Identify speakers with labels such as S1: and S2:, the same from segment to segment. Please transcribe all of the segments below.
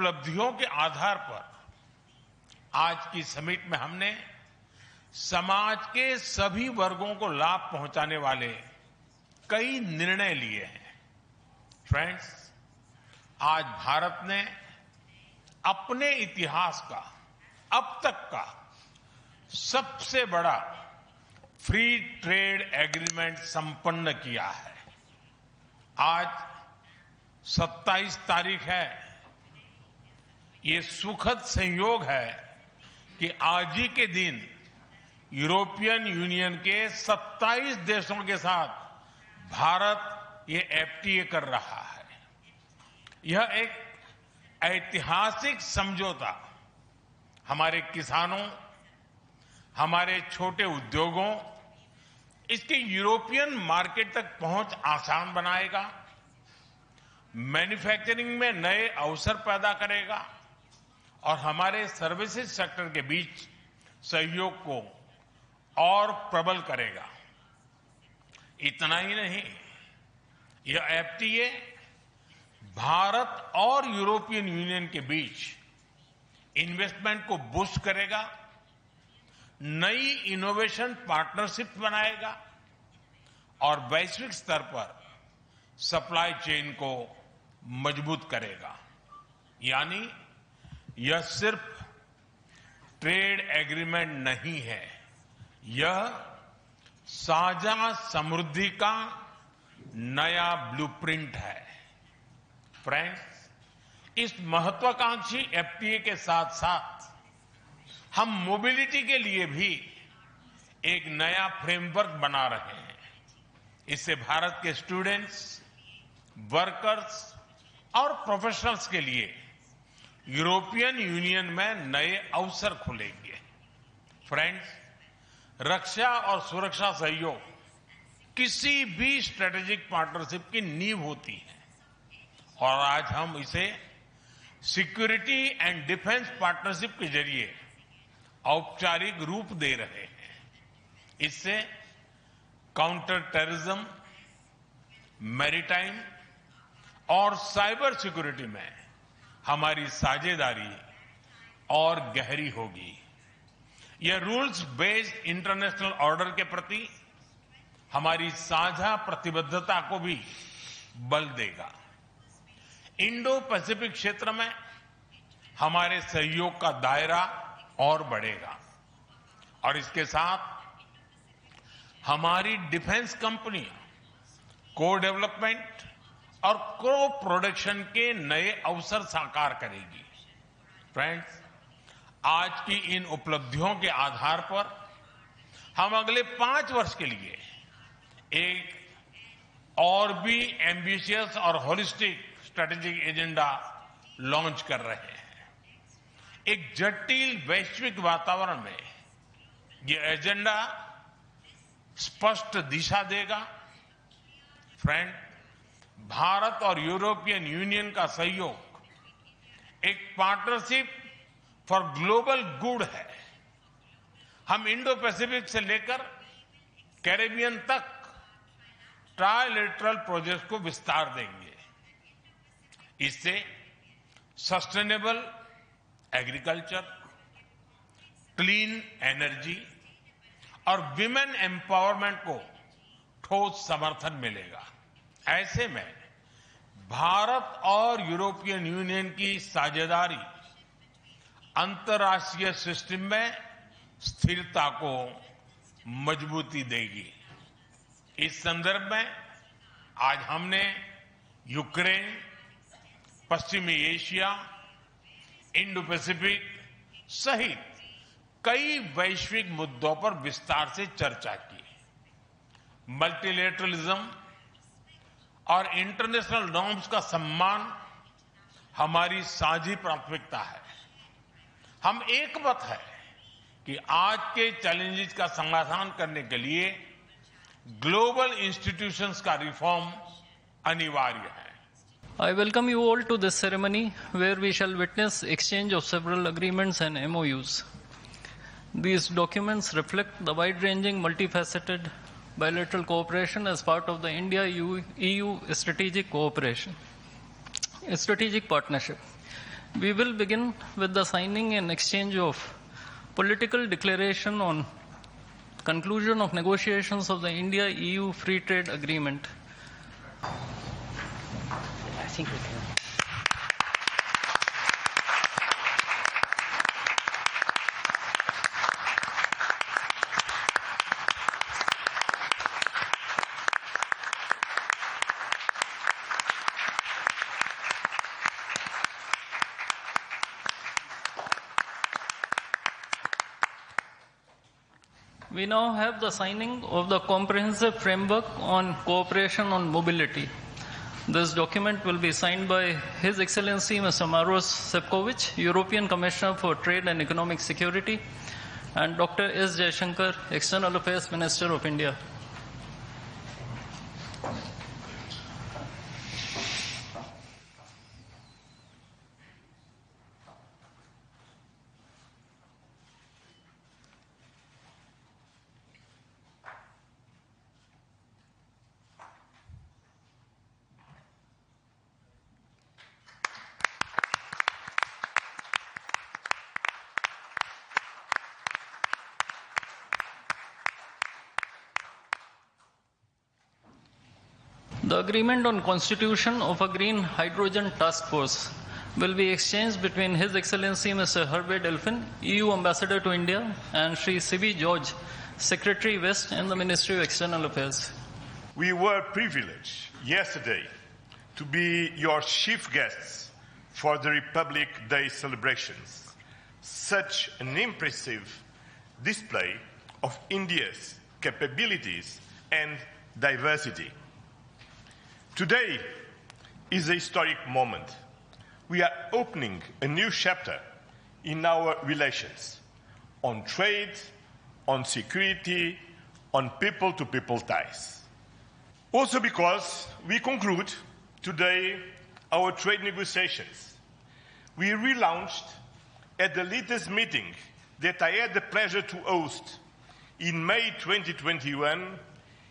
S1: उपलब्धियों के आधार पर आज की समिट में हमने समाज के सभी वर्गों को लाभ पहुंचाने वाले कई निर्णय लिए हैं। फ्रेंड्स, आज भारत ने अपने इतिहास का अब तक का सबसे बड़ा फ्री ट्रेड एग्रीमेंट संपन्न किया है। आज 27 तारीख है। ये सुखद संयोग है कि आज ही के दिन यूरोपियन यूनियन के 27 देशों के साथ भारत ये FTA कर रहा है। यह एक ऐतिहासिक समझौता हमारे किसानों, हमारे छोटे उद्योगों, इसके यूरोपियन मार्केट तक पहुंच आसान बनाएगा, मैन्युफैक्चरिंग में नए अवसर पैदा करेगा और हमारे सर्विसेज सेक्टर के बीच सहयोग को और प्रबल करेगा। इतना ही नहीं, यह FTA भारत और यूरोपियन यूनियन के बीच इन्वेस्टमेंट को बूस्ट करेगा, नई इनोवेशन पार्टनरशिप बनाएगा और वैश्विक स्तर पर सप्लाई चेन को मजबूत करेगा। यानी यह सिर्फ ट्रेड एग्रीमेंट नहीं है, यह साझा समृद्धि का नया ब्लूप्रिंट है। फ्रेंड्स, इस महत्वाकांक्षी FTA के साथ साथ हम मोबिलिटी के लिए भी एक नया फ्रेमवर्क बना रहे हैं। इससे भारत के स्टूडेंट्स, वर्कर्स और प्रोफेशनल्स के लिए यूरोपियन यूनियन में नए अवसर खुलेंगे। फ्रेंड्स, रक्षा और सुरक्षा सहयोग किसी भी स्ट्रेटेजिक पार्टनरशिप की नींव होती है और आज हम इसे सिक्योरिटी एंड डिफेंस पार्टनरशिप के जरिए औपचारिक रूप दे रहे हैं। इससे काउंटर टेररिज्म, मैरीटाइम और साइबर सिक्योरिटी में हमारी साझेदारी और गहरी होगी। यह रूल्स बेस्ड इंटरनेशनल ऑर्डर के प्रति हमारी साझा प्रतिबद्धता को भी बल देगा। इंडो पैसिफिक क्षेत्र में हमारे सहयोग का दायरा और बढ़ेगा और इसके साथ हमारी डिफेंस कंपनियां को डेवलपमेंट और को प्रोडक्शन के नए अवसर साकार करेगी। फ्रेंड्स, आज की इन उपलब्धियों के आधार पर हम अगले 5 वर्ष के लिए एक और भी एम्बिशियस और होलिस्टिक स्ट्रेटेजिक एजेंडा लॉन्च कर रहे हैं। एक जटिल वैश्विक वातावरण में यह एजेंडा स्पष्ट दिशा देगा। फ्रेंड, भारत और यूरोपियन यूनियन का सहयोग एक पार्टनरशिप फॉर ग्लोबल गुड है। हम इंडो पैसिफिक से लेकर कैरेबियन तक ट्राइलेटरल प्रोजेक्ट को विस्तार देंगे। इससे सस्टेनेबल एग्रीकल्चर, क्लीन एनर्जी और विमेन एम्पावरमेंट को ठोस समर्थन मिलेगा। ऐसे में भारत और यूरोपियन यूनियन की साझेदारी अंतर्राष्ट्रीय सिस्टम में स्थिरता को मजबूती देगी। इस संदर्भ में आज हमने यूक्रेन, पश्चिमी एशिया, इंडो पैसिफिक सहित कई वैश्विक मुद्दों पर विस्तार से चर्चा की। मल्टीलेटरलिज्म और इंटरनेशनल नॉर्म्स का सम्मान हमारी साझी प्राथमिकता है। हम एकमत है कि आज के चैलेंजेस का समाधान करने के लिए ग्लोबल इंस्टीट्यूशंस का रिफॉर्म अनिवार्य है।
S2: I welcome you all to this ceremony where we shall witness exchange of several agreements and MOUs. These documents reflect the wide-ranging, multifaceted bilateral cooperation as part of the India-EU strategic cooperation, strategic partnership. We will begin with the signing and exchange of political declaration on conclusion of negotiations of the India-EU Free Trade Agreement.
S3: I think we can.
S2: We now have the signing of the Comprehensive Framework on Cooperation on Mobility. This document will be signed by His Excellency Mr. Maros Sefcovic, European Commissioner for Trade and Economic Security, and Dr. S. Jaishankar, External Affairs Minister of India. The agreement on constitution of a green hydrogen task force will be exchanged between His Excellency Mr. Hervé Delphin, EU Ambassador to India, and Sri C.B. George, Secretary West in the Ministry of External Affairs.
S4: We were privileged yesterday to be your chief guests for the Republic Day celebrations. Such an impressive display of India's capabilities and diversity. Today is a historic moment. We are opening a new chapter in our relations on trade, on security, on people-to-people ties. Also because we conclude today our trade negotiations. We relaunched at the latest meeting that I had the pleasure to host in May 2021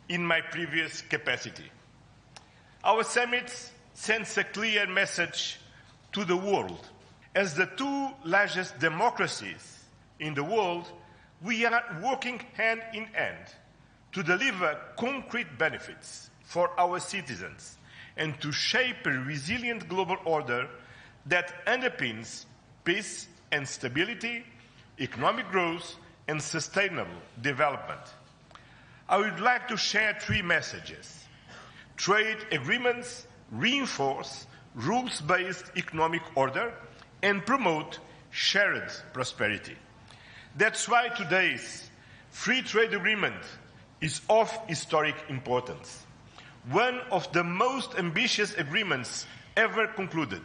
S4: in my previous capacity. Our summit sends a clear message to the world. As the two largest democracies in the world, we are working hand in hand to deliver concrete benefits for our citizens and to shape a resilient global order that underpins peace and stability, economic growth, and sustainable development. I would like to share three messages. Trade agreements reinforce rules-based economic order and promote shared prosperity. That's why today's free trade agreement is of historic importance. One of the most ambitious agreements ever concluded,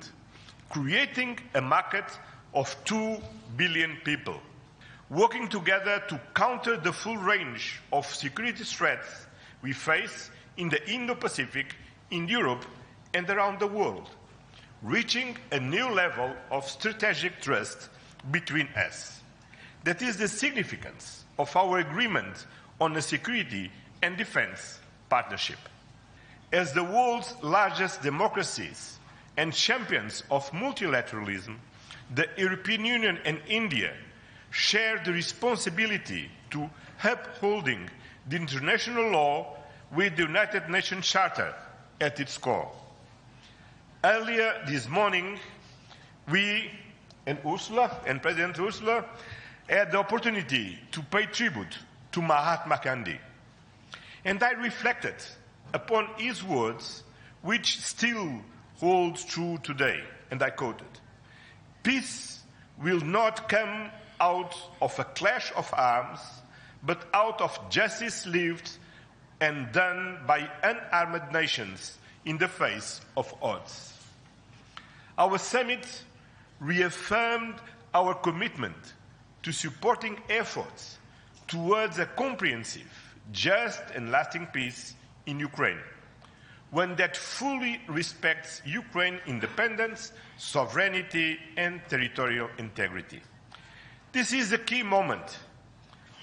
S4: creating a market of 2 billion people, working together to counter the full range of security threats we face in the Indo-Pacific, in Europe, and around the world, reaching a new level of strategic trust between us. That is the significance of our agreement on a security and defense partnership. As the world's largest democracies and champions of multilateralism, the European Union and India share the responsibility to upholding the international law with the United Nations Charter at its core. Earlier this morning, we and President Ursula had the opportunity to pay tribute to Mahatma Gandhi. And I reflected upon his words, which still hold true today. And I quoted, "Peace will not come out of a clash of arms, but out of justice lived and done by unarmed nations in the face of odds." Our summit reaffirmed our commitment to supporting efforts towards a comprehensive, just and lasting peace in Ukraine, one that fully respects Ukraine's independence, sovereignty, and territorial integrity. This is a key moment.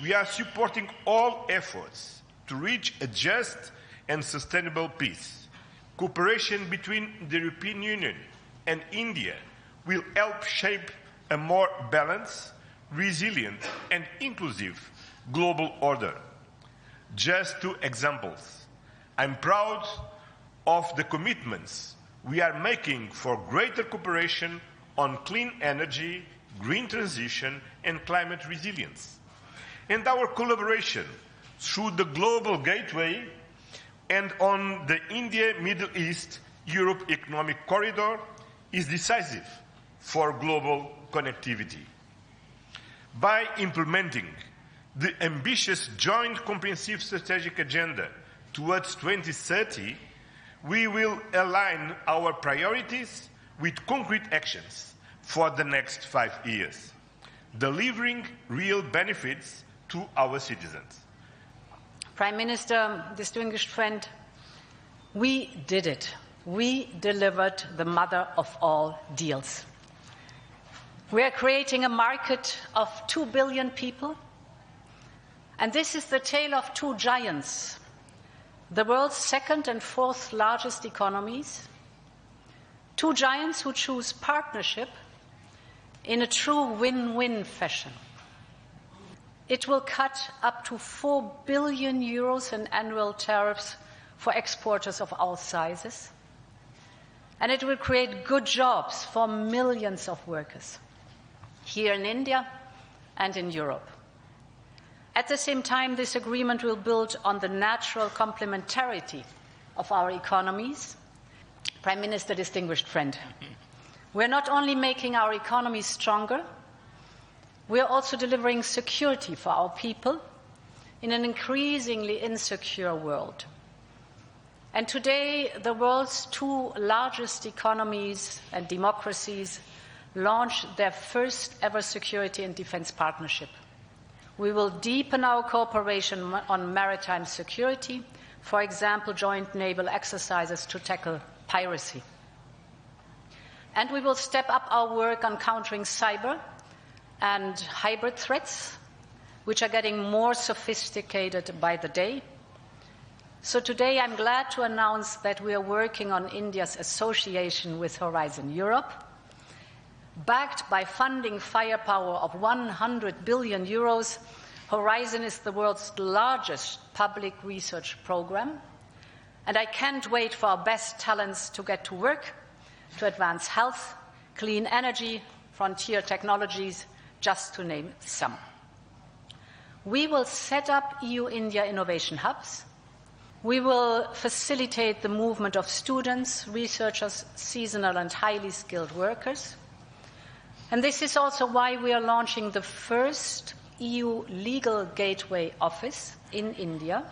S4: We are supporting all efforts to reach a just and sustainable peace. Cooperation between the European Union and India will help shape a more balanced, resilient, and inclusive global order. Just two examples. I'm proud of the commitments we are making for greater cooperation on clean energy, green transition, and climate resilience. And our collaboration through the Global Gateway and on the India-Middle East-Europe Economic Corridor is decisive for global connectivity. By implementing the ambitious Joint Comprehensive Strategic Agenda towards 2030, we will align our priorities with concrete actions for the next 5 years, delivering real benefits to our citizens.
S3: Prime Minister, distinguished friend, we did it. We delivered the mother of all deals. We are creating a market of 2 billion people, and this is the tale of two giants, the world's second and fourth largest economies, two giants who choose partnership in a true win-win fashion. It will cut up to 4 billion euros in annual tariffs for exporters of all sizes, and it will create good jobs for millions of workers here in India and in Europe. At the same time, this agreement will build on the natural complementarity of our economies. Prime Minister, distinguished friend, we're not only making our economies stronger, we are also delivering security for our people in an increasingly insecure world. And today, the world's two largest economies and democracies launch their first ever security and defense partnership. We will deepen our cooperation on maritime security, for example, joint naval exercises to tackle piracy. And we will step up our work on countering cyber and hybrid threats, which are getting more sophisticated by the day. So today I'm glad to announce that we are working on India's association with Horizon Europe. Backed by funding firepower of 100 billion euros, Horizon is the world's largest public research program. And I can't wait for our best talents to get to work to advance health, clean energy, frontier technologies, just to name some. We will set up EU-India innovation hubs. We will facilitate the movement of students, researchers, seasonal and highly skilled workers. And this is also why we are launching the first EU legal gateway office in India.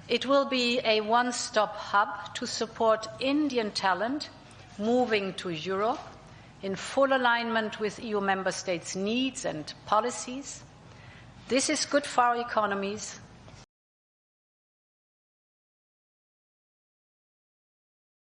S3: It will be a one-stop hub to support Indian talent moving to Europe in full alignment with EU member states' needs and policies. This is good for our economies,